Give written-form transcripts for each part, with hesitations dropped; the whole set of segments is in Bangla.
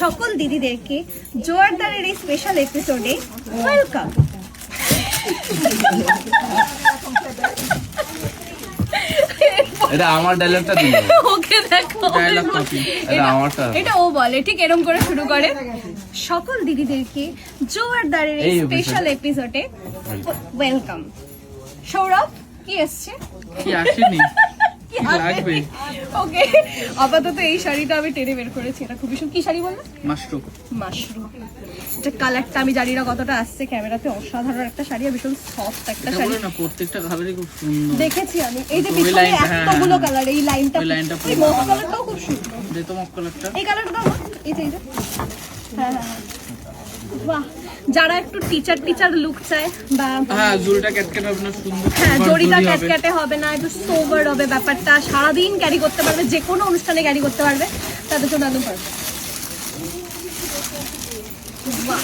সকল দিদিদেরকে জোয়ারদারের এই স্পেশাল এপিসোডে ওয়েলকাম। এটা আমার ডায়লগটা দিল। ওকে দেখো ডায়লগ কপি। এটা আমারটা। এটা ও বলে ঠিক এরকম করে শুরু করে। সকল দিদিদেরকে জোয়ারদারের এই স্পেশাল এপিসোডে ওয়েলকাম। সৌরভ কি এসছে? কি আসেনি? কি লাগবে? ওকে, আপাতত এই শাড়িটা আমি টেনে বের করেছি। এটা খুবই সুন্দর। কি শাড়ি বললে? মাশরুম। মাশরুম। এটা কালারটা আমি জানি না কতটা আসছে ক্যামেরাতে। অসাধারণ একটা শাড়ি, ভীষণ সফট একটা শাড়ি। না, প্রত্যেকটা কালারই খুব সুন্দর। দেখেছি আমি। এই যে পিছনে এতগুলো কালার, এই লাইনটা, এই মফ কালারটাও খুব সুন্দর। যে তো মফ কালারটা। এই কালারটা এই যে হ্যাঁ হ্যাঁ হ্যাঁ, বাহ। যারা একটু টিচার লুক চায় বা হ্যাঁ, জুড়িটা ক্যাটকেট হবে না, সুন্দর। হ্যাঁ, জড়িটা ক্যাটকেটে হবে না, একটু সোবার হবে ব্যাপারটা, সারাদিন ক্যারি করতে পারবে, যে কোনো অনুষ্ঠানে ক্যারি করতে পারবে, তাদের জন্য একদম পারবে। বাহ,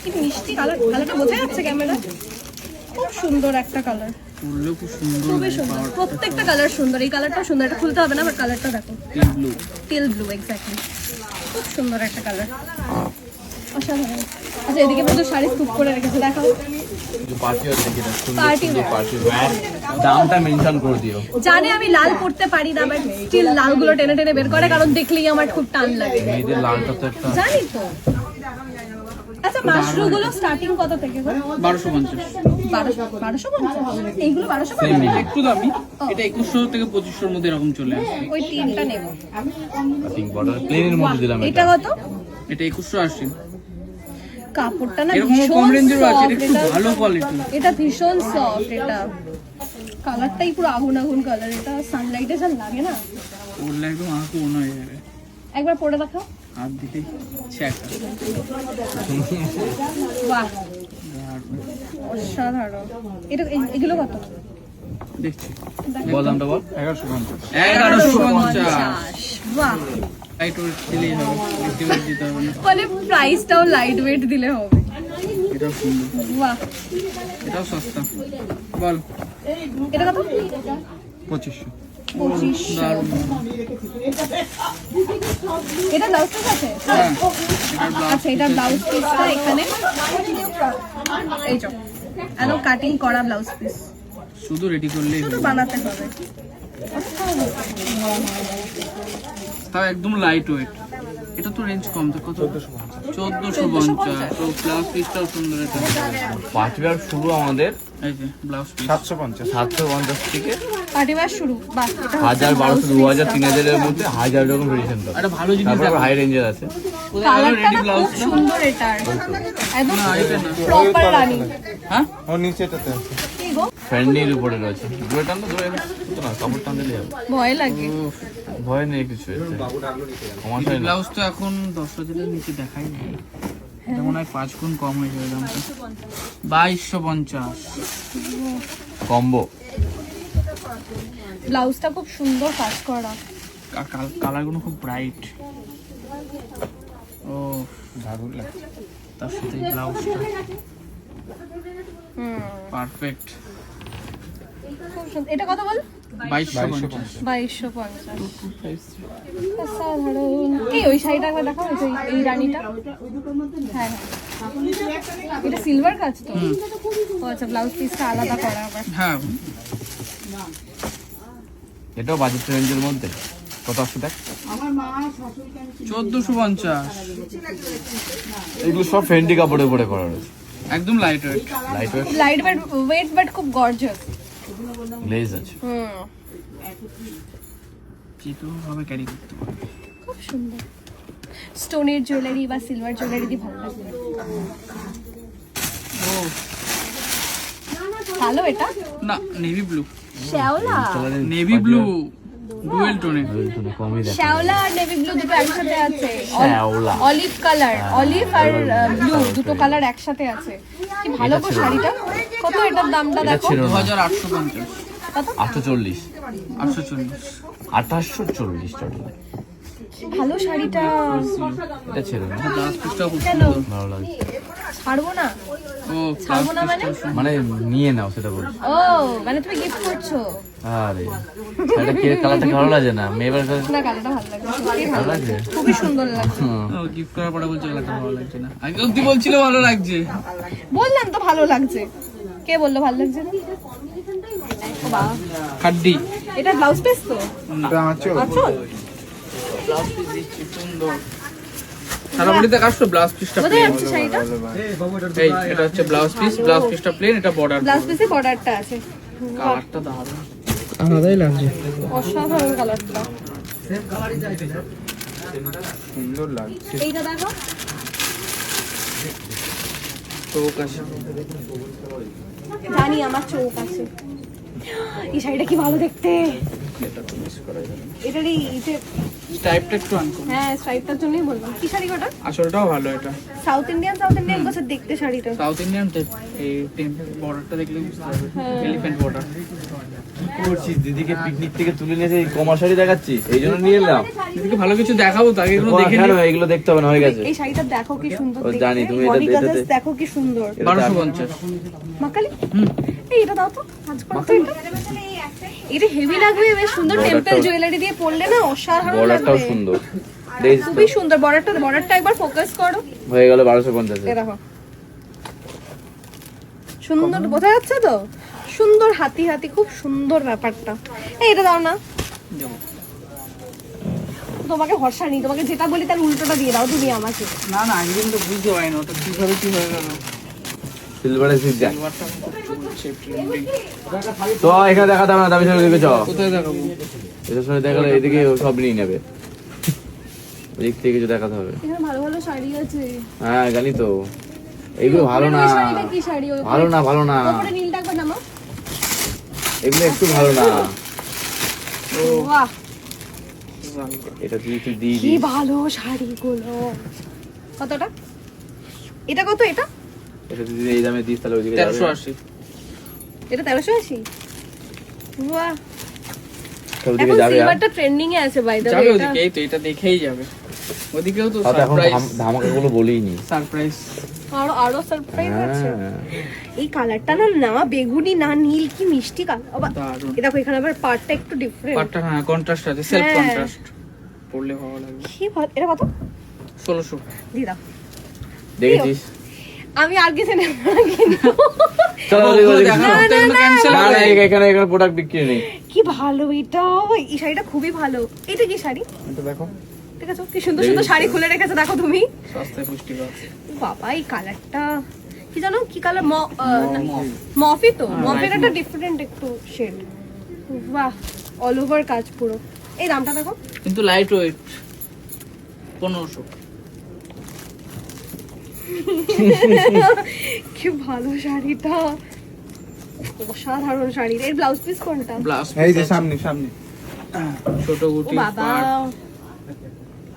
কি মিষ্টি কালার। কালারটা বোঝা যাচ্ছে ক্যামেরা? খুব সুন্দর একটা কালার, ফুলও খুব সুন্দর। খুবই সুন্দর। প্রত্যেকটা কালার সুন্দর। এই কালারটাও সুন্দর। এটা খুলতে হবে না, বাট কালারটা দেখো, teal blue. Teal blue, exactly. খুব সুন্দর একটা কালার, অসাধারণ। আচ্ছা, এদিকে পুরো শাড়ি স্তূপ করে রেখেছে, দেখাও। পার্টি দামটা মেনশন করে দিও। জানে আমি লাল পরতে পারি না, বাট স্টিল লালগুলো টেনে টেনে বের করে, কারণ দেখলেই আমার খুব টান লাগে। মেয়েদের লালটা তো একটা জানি তো। আচ্ছা, মাশরুম গুলো স্টার্টিং কত থেকে গো? 1250। 1250? এইগুলো 1250? একটু দামি। এটা 2100 থেকে 2500 এর মধ্যে এরকম চলে আসে। ওই তিনটা নেব। কাটিং বর্ডার প্লেনের মধ্যে দিলাম এটা কত? এটা 2180। কাপড়টা না এরকম ভীষণ কম রেঞ্জের আছে, soft, এটা একটু ভালো কোয়ালিটি। এটা ভীষণ সফট। এটা কালারটাই পুরো আগুন কালার। এটা সানলাইটে যা লাগে না, ওর একদম আঁকো মনে হয়ে যাবে। একবার পরে দেখাও। হাত দিতে ছ্যাক। বাহ, অসাধারণ। এটা এগুলো কত? দেখছি। বল দামটা বল। 1150। বাহ, লাইট ওয়েট দিলেই হবে, বেশি ওয়েট দিতে হবে না। মানে প্রাইসটাও লাইট ওয়েট দিলে হবে। এটাও সুন্দর। বাহ, এটাও সস্তা। বল। এটা কত? 2500। 2500। এটা ব্লাউজ পিস আছে? হ্যাঁ। আচ্ছা, এটা ব্লাউজ পিসটা এখানে এই যে একদম কাটিং করা ব্লাউজ পিস, শুধু রেডি করলেই শুধু হবে। বানাতে হবে। তাও একদম লাইট ওয়েট। এটা তো রেঞ্জ কম, তো কত? 1450। তো ব্লাউজ পিসটাও সুন্দর। এটা পাঁচবার শুরু আমাদের এই যে ব্লাউজ পিস 750 থেকে পার্টিবার শুরু। বাহ, এটা 1000, 1200, 2000, 3000 এর মধ্যে 1000 রকম ভেরিয়েশন পাবে। একটা ভালো জিনিস তারপর দেখো। হাই রেঞ্জের আছে। কালারটা রেডি না ব্লাউজ। খুব সুন্দর। এটার একদম না, এটা না। প্রপার রানী। হ্যাঁ, কি গো, ফ্রেন্ডলির উপরে রয়েছে। দূরে টান তো, দূরে না, কাপড় টান দিলে হবে। ভয় লাগে। ভয় নেই কিছু, ক্ষমা এই চাই না। ব্লাউজ তো এখন 10,000 এর নিচে দেখাই যায়। এটা মনে হয় 5 গুণ কম হয়ে যাবে দামটা। 2250। কম্বো ব্লাউজটা খুব সুন্দর কাজ করা। কালারগুলো খুব ব্রাইট। ও তার সাথে ব্লাউজটা পারফেক্ট। খুব সুন্দর। এটা কত বল? 2250। 2250। অসাধারণ। এই ওই শাড়িটা একবার দেখাও, এই রানীটা। হ্যাঁ হ্যাঁ, এটা সিলভার কাজ তো। ও আচ্ছা, ব্লাউজ পিসটা আলাদা করা আবার। হ্যাঁ, এটাও বাজেট রেঞ্জের মধ্যে। কত আসছে দেখ। 1450। এগুলো সব ফেন্ডি কাপড়ের উপরে করা রয়েছে। একদম light weight. Light weight light weight but খুব গর্জিয়াস। গ্লেজ আছে। যেহেতু ভাবে ক্যারি করতে পারবে। খুব সুন্দর। স্টোনের জুয়েলারি বা সিলভার জুয়েলারি দিয়ে ভালো লাগবে। ও ভালো। এটা না, নেভি ব্লু। শ্যাওলা। নেভি ব্লু ডুয়েল টোনে। কমই দেখা শ্যাওলা আর নেভি ব্লু দুটো একসাথে আছে। শ্যাওলা। অলিভ কালার, অলিভ আর ব্লু দুটো কালার একসাথে আছে। কি ভালো গো শাড়িটা। কত এটার দামটা এটা দেখো? ছিল না। 2850। কত? 840, 840। 2840 টোটাল। ভালো শাড়িটা। এটা ছিল না। ব্লাউজ পিসটাও খুব কেন? সুন্দর। ভালো লাগে। ছাড়বো না ও ছাড়বো না মানে মানে নিয়ে নাও সেটা বলছি। ও মানে তুমি গিফট করছো আরে এটা কি কালারটা ভালো লাগে না মেয়েবার কাছে না কালারটা ভালো লাগে সত্যিই ভালো ভালো লাগছে? খুবই সুন্দর লাগছে ও গিফট করার পরে বলছে এটা ভালো লাগছে না আগে অব্দি বলছিল ভালো লাগছে বললাম তো ভালো লাগছে কে বললো ভালো লাগছে না ও বাবা হাড্ডি এটা ব্লাউজ পিস তো আচ্ছা ব্লাউজ পিস দিচ্ছি সুন্দর সারা বডিতে কাজ তো ব্লাউজ পিসটা কোথায় প্লেন যাচ্ছে শাড়িটা এই এটা হচ্ছে ব্লাউজ পিসটা প্লেন এটা বর্ডার ব্লাউজ পিসে বর্ডারটা আছে কালারটা দারুণ আলাদাই লাগছে। অসাধারণ কালারটা সুন্দর লাগছে। এইটা দেখো চোখ আছে জানি আমার চোখ আছে এই শাড়িটা কি ভালো দেখতে এটা তো মিস করা যাবে না এটারই এই যে টাইপটা একটু আনকো হ্যাঁ স্ট্রাইপটার জন্যই বললাম কি শাড়ি ওটা আসলটাও ভালো এটা সাউথ ইন্ডিয়ান বসে দেখতে শাড়িটা সাউথ ইন্ডিয়ান টাইপ এই টেম্পল বর্ডারটা দেখলে বুঝতে পারবে এলিফ্যান্ট বর্ডার কি করছিস দিদিকে পিকনিক থেকে তুলে নিয়ে এসে কমার শাড়ি দেখাচ্ছিস এই জন্য নিয়ে এলাম এদিকে ভালো কিছু দেখাবো তো আগে এগুলো দেখে কেন নিই এগুলো দেখতে হবে না হয়ে গেছে এই শাড়িটা দেখো কি সুন্দর ও, দেখতে জানি, তুমি এটা- বডি এটাতে- কালার দেখো কি সুন্দর 1250 মাকালি এই এটা দাও তো আজ করো তো এটা এটা হেভি লাগবে বেশ সুন্দর Border টেম্পল টাও- জুয়েলারি দিয়ে পরলে না অসাধারণ বর্ডারটাও লাগবে সুন্দর দেখিস তো? খুবই সুন্দর বর্ডারটা একবার ফোকাস করো হয়ে গেল 1250 এ দেখো সুন্দর বোঝা যাচ্ছে তো সুন্দর হাতি হাতি খুব সুন্দর ব্যাপারটা এই এটা দাও না দেবো। তোমাকে ভরসা নেই তোমাকে যেটা বলি তার উল্টোটা দিয়ে দাও তুমি আমাকে না না আগে কিন্তু বুঝতে পারি না ওটা কিভাবে কি হয়ে গেল সিলভারে সিট যা সিলভারটা হচ্ছে ট্রেন্ডিং তো এখানে দেখাতে হবে না দামি শাড়ি দিকে চ কোথায় দেখাবো এটার সঙ্গে দেখালে এদিকে সব নিয়ে নেবে ওদিক থেকে কিছু দেখাতে হবে এখানে ভালো ভালো শাড়ি আছে হ্যাঁ জানি তো এইগুলো ভালো না ওই শাড়িটা কি শাড়ি ওই ভালো না ভালো না উপরে নীলটা একবার নামাও এগুলো একটু ভালো না বাহ এটা তুই একটু দিয়ে কি দিস ভালো শাড়িগুলো কতটা এটা কত এটা এটা তুই যদি এই দামে দিস তাহলে ওইদিকে যাবে 1380 এটা 1380 বাহ তো ওইদিকে এখন যাবে আর সিলভারটা ট্রেন্ডিং এ আছে বাই দ্য যাবে ওয়ে ওদিকে এই তো এটা দেখেই যাবে ওদিকেও তো তাহলে এখন সারপ্রাইজ ধামাকা গুলো বলিনি সারপ্রাইজ আরো সারপ্রাইজ আছে হ্যাঁ এই কালারটা না বেগুনি না নীল কি মিষ্টি কালার দারুণ এটা দেখো এখানে আবার পার্টটা একটু ডিফারেন্ট পাটটা হ্যাঁ কন্ট্রাস্ট আছে সেলফ হ্যাঁ। কন্ট্রাস্ট পড়লে ভালো লাগবে কি ভালো এটা কত 1600 দিয়ে দাও দেখেছিস আমি আর কিছু নেব না কিন্তু চলো ওগুলো ওদিকে দেখানো না, তো না, এগুলো না। ক্যান্সেল না না হবে এখানে এখানে প্রোডাক্ট বিক্রি নেই কি ভালো এটা এই শাড়িটা খুবই ভালো এটা কি শাড়ি এটা দেখো ঠিক আছে কি সুন্দর সুন্দর শাড়ি খুলে রেখেছে দেখো তুমি সস্তায় পুষ্টিকর বাবা এই কালারটা কি জানো কি কালার মফি তো হ্যাঁ, মফির light একটা mauve। ডিফারেন্ট একটু শেড বাহ অল ওভার কাজ পুরো এই দামটা দেখো কিন্তু লাইট ওয়েট 1500 কি ভালো শাড়িটা অসাধারণ শাড়ি এর ব্লাউজ পিস কোনটা ব্লাউজ এই যে সামনে সামনে ছোট ও গুটি বাবা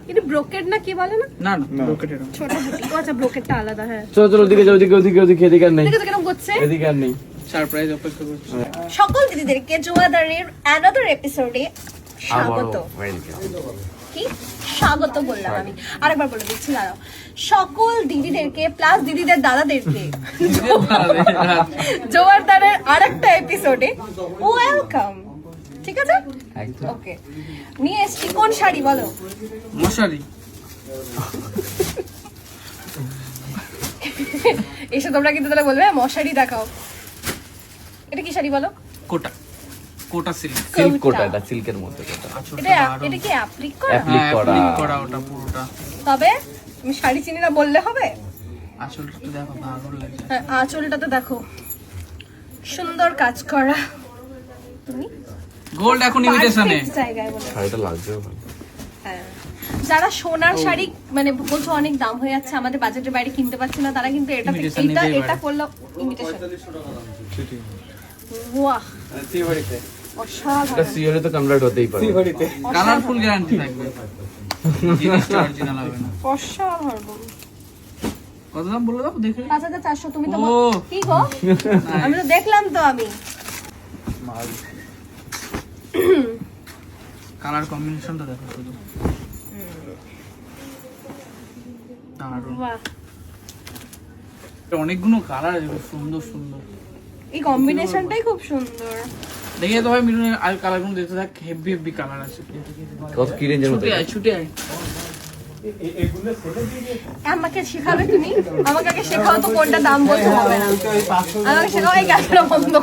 এটা ব্রোকেড না কি বলে না না না না। রকেট এরকম ছোট বুটি ও আচ্ছা ব্রোকেডটা আলাদা হ্যাঁ চলো চলো ওদিকে যাও ওদিকে এদিকে আর নেই দেখো তো কেরকম করছে এদিকে আর নেই সারপ্রাইজ অপেক্ষা করছি সকল দিদিদেরকে জোয়াদারের অ্যানাদার এপিসোডে স্বাগত কি স্বাগত বললাম আমি আরেকবার বলে দিচ্ছি দাঁড়াও সকল দিদিদেরকে প্লাস দিদিদের দাদাদেরকে জোয়ারদারের আরেকটা এপিসোডে ওয়েলকাম ঠিক আছে একদম ওকে নিয়ে এসছি কোন শাড়ি বলো মশারি এসে তোমরা কিন্তু তাহলে বলবে মশারি দেখাও এটা কি শাড়ি বলো কোটা কোটা সিল্ক সিল্ক কোটা কোটা। এটা সিল্কের মধ্যে কোটা এটা এটা কি অ্যাপ্লিক করা Applique করা। করা ওটা পুরোটা তবে আমি শাড়ি চিনি না বললে হবে আসলটা তো দেখো দারুণ লাগছে হ্যাঁ আঁচলটাতে দেখো সুন্দর কাজ করা তুমি গোল্ড এখন ইমিটেশনে perfect জায়গায় বলে শাড়িটা লাগছেও ভালো হ্যাঁ। যারা সোনার শাড়ি মানে বলছো অনেক দাম হয়ে যাচ্ছে আমাদের বাজেটের বাইরে কিনতে পারছি না তারা কিন্তু এটা Imitation এটা নিতেই এটা পারে। করলো ইমিটেশন বাহ অসাধারণ এটা সিওরে তো কমপ্লিট হতেই পারে কালারফুল গ্যারান্টি থাকবে জিনিসটা অরিজিনাল হবে না অসাধারণ কত দাম বলে দাও দেখে 5400 তুমি তো ও। কি গো আমি তো দেখলাম তো আমি কালার কম্বিনেশনটা দেখো শুধু দারুণ বাহ অনেকগুলো কালার আছে, খুব সুন্দর সুন্দর। এই কম্বিনেশনটাই খুব সুন্দর। দেখে তো ভাই মিলনের আর কালারগুলো দেখতে থাক, হেভি হেভি কালার আছে। কত কি রেঞ্জের মধ্যে? ছুটে আয় ছুটে আয়। আমাকে শেখাবে তুমি? আমাকে আগে শেখাও তো কোনটা দাম বলতে হবে না। আমাকে শেখাও এই ক্যামেরা বন্ধ